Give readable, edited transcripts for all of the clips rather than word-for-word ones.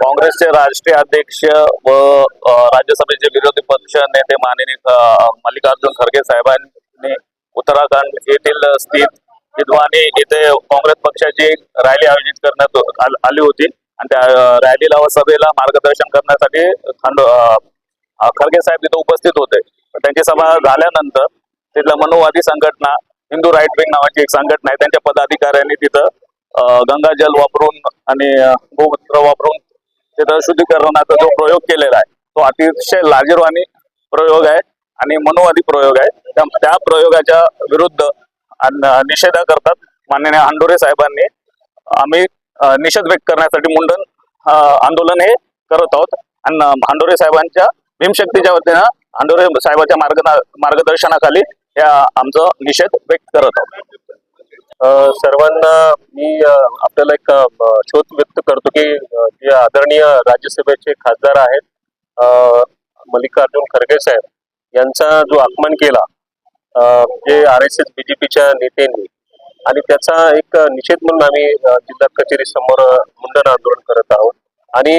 काँग्रेसचे राष्ट्रीय अध्यक्ष व राज्यसभेचे विरोधी पक्ष नेते माननीय मल्लिकार्जुन खरगे साहेबांनी उत्तराखंड येथील स्थित हिंदवानी येथे काँग्रेस पक्षाची रॅली आयोजित करण्यात आली होती आणि त्या रॅलीला व सभेला मार्गदर्शन करण्यासाठी खरगे साहेब तिथे उपस्थित होते। त्यांची सभा झाल्यानंतर तिथल्या मनुवादी संघटना हिंदू राईट विंग नावाची एक संघटना आहे, त्यांच्या पदाधिकाऱ्यांनी तिथं गंगाजल वापरून आणि गोमूत्र वापरून तिथं शुद्धीकरणाचा जो प्रयोग केलेला आहे तो अतिशय लाजिरवाणी प्रयोग आहे आणि मनुवादी प्रयोग आहे। त्या प्रयोगाच्या विरुद्ध निषेध करतात माननीय अंडोरे साहेबांनी आम्ही निषेध व्यक्त करण्यासाठी मुंडन आंदोलन हे करत आहोत आणि अंडोरे साहेबांच्या भीमशक्तीच्या वतीनं अंडोरे साहेबांच्या मार्गदर्शनाखाली या आमचा निषेध व्यक्त करत आहोत। सर्वांना मी आपल्याला एक शोध व्यक्त करतो की जे आदरणीय राज्यसभेचे खासदार आहेत मल्लिकार्जुन खरगे साहेब यांचा जो अपमान केला जे RSS BJPच्या नेत्यांनी आणि त्याचा एक निषेध म्हणून आम्ही जिल्हा कचेरी समोर मुंडन आंदोलन करत आहोत। आणि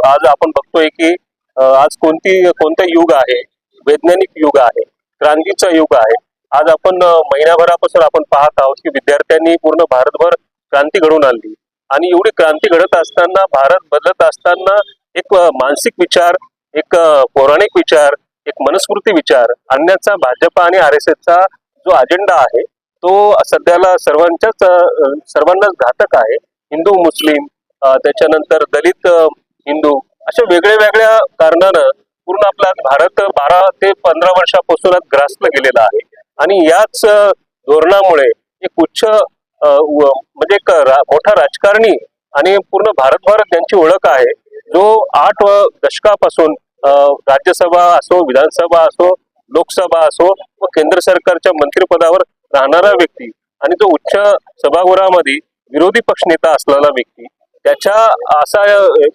आज आपण बघतोय की आज कोणतं युग आहे, वैज्ञानिक युग आहे, क्रांतीचं युग आहे। आज आपण महिनाभरापासून आपण पाहत आहोत की विद्यार्थ्यांनी पूर्ण भारतभर क्रांती घडवून आणली आणि एवढी क्रांती घडत असताना भारत बदलत असताना एक मानसिक विचार, एक पौराणिक विचार, एक मनुस्मृती विचार आणण्याचा भाजपा आणि RSSचा जो अजेंडा आहे तो सध्याला सर्वांनाच घातक आहे। हिंदू मुस्लिम त्याच्यानंतर दलित हिंदू अशा वेगळ्या कारणानं पूर्ण आपला भारत 12 ते 15 वर्षापासून ग्रासला गेलेला आहे आणि याच धोरणामुळे एक उच्च म्हणजे एक मोठा राजकारणी आणि पूर्ण भारतभर त्यांची ओळख आहे जो 8 दशकापासून राज्यसभा असो, विधानसभा असो, लोकसभा असो व केंद्र सरकारच्या मंत्रिपदावर राहणारा व्यक्ती आणि जो उच्च सभागृहामध्ये विरोधी पक्ष नेता असलेला व्यक्ती त्याच्या असा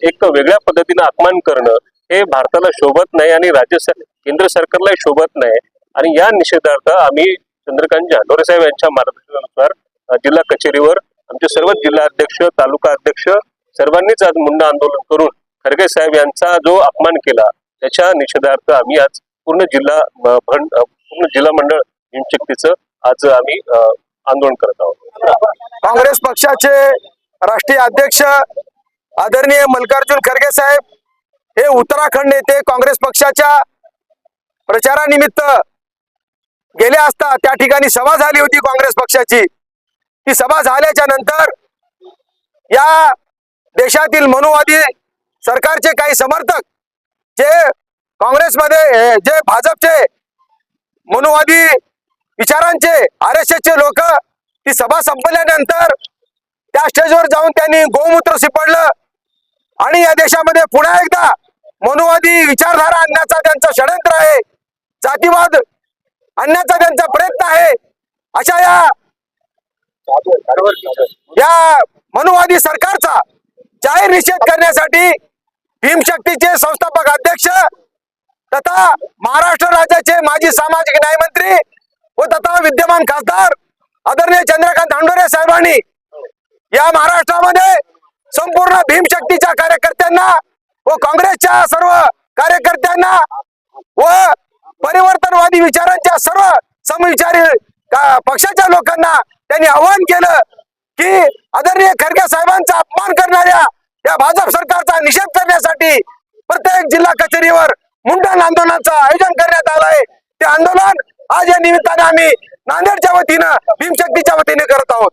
एक वेगळ्या पद्धतीने अपमान करणं हे भारताला शोभत नाही आणि केंद्र सरकारला शोभत नाही। आणि या निषेधार्थ आम्ही चंद्रकांत अंडोरे साहेब यांच्या मार्गदर्शनानुसार जिल्हा कचेरीवर आमचे सर्व जिल्हा अध्यक्ष, तालुका अध्यक्ष सर्वांनीच आज मुंडन आंदोलन करून खरगे साहेब यांचा जो अपमान केला त्याच्या निषेधार्थ आम्ही आज पूर्ण जिल्हा मंडळ भीमशक्तीचं आज आम्ही आंदोलन करत आहोत। काँग्रेस पक्षाचे राष्ट्रीय अध्यक्ष आदरणीय मल्लिकार्जुन खरगे साहेब हे उत्तराखंड येथे काँग्रेस पक्षाच्या प्रचारानिमित्त गेले असता त्या ठिकाणी सभा झाली होती काँग्रेस पक्षाची। ती सभा झाल्याच्या नंतर या देशातील मनुवादी सरकारचे काही समर्थक जे काँग्रेसमध्ये जे भाजपचे मनुवादी विचारांचे RSSचे लोक ती सभा संपल्यानंतर त्या स्टेजवर जाऊन त्यांनी गोमूत्र शिपडलं आणि या देशामध्ये पुन्हा एकदा मनुवादी विचारधारा आणण्याचा त्यांचं षडयंत्र आहे, जातीवाद आणण्याचा त्यांचा प्रयत्न आहे। अशा या मनुवादी सरकारचा जाहीर निषेध करण्यासाठी भीमशक्तीचे संस्थापक अध्यक्ष तथा महाराष्ट्र राज्याचे माजी सामाजिक न्याय मंत्री व तथा विद्यमान खासदार आदरणीय चंद्रकांत अंडोरे साहेबांनी या महाराष्ट्रामध्ये संपूर्ण भीमशक्तीच्या कार्यकर्त्यांना व काँग्रेसच्या सर्व कार्यकर्त्यांना व परिवर्तनवादी विचारांच्या सर्व समविचारी पक्षाच्या लोकांना त्यांनी आवाहन केलं की आदरणीय खरगे साहेबांचा अपमान करणाऱ्या या भाजप सरकारचा निषेध करण्यासाठी प्रत्येक जिल्हा कचेरीवर मुंडन आंदोलनाचं आयोजन करण्यात आलं आहे। ते आंदोलन आज या निमित्ताने आम्ही नांदेडच्या वतीनं भीमशक्तीच्या वतीने करत आहोत।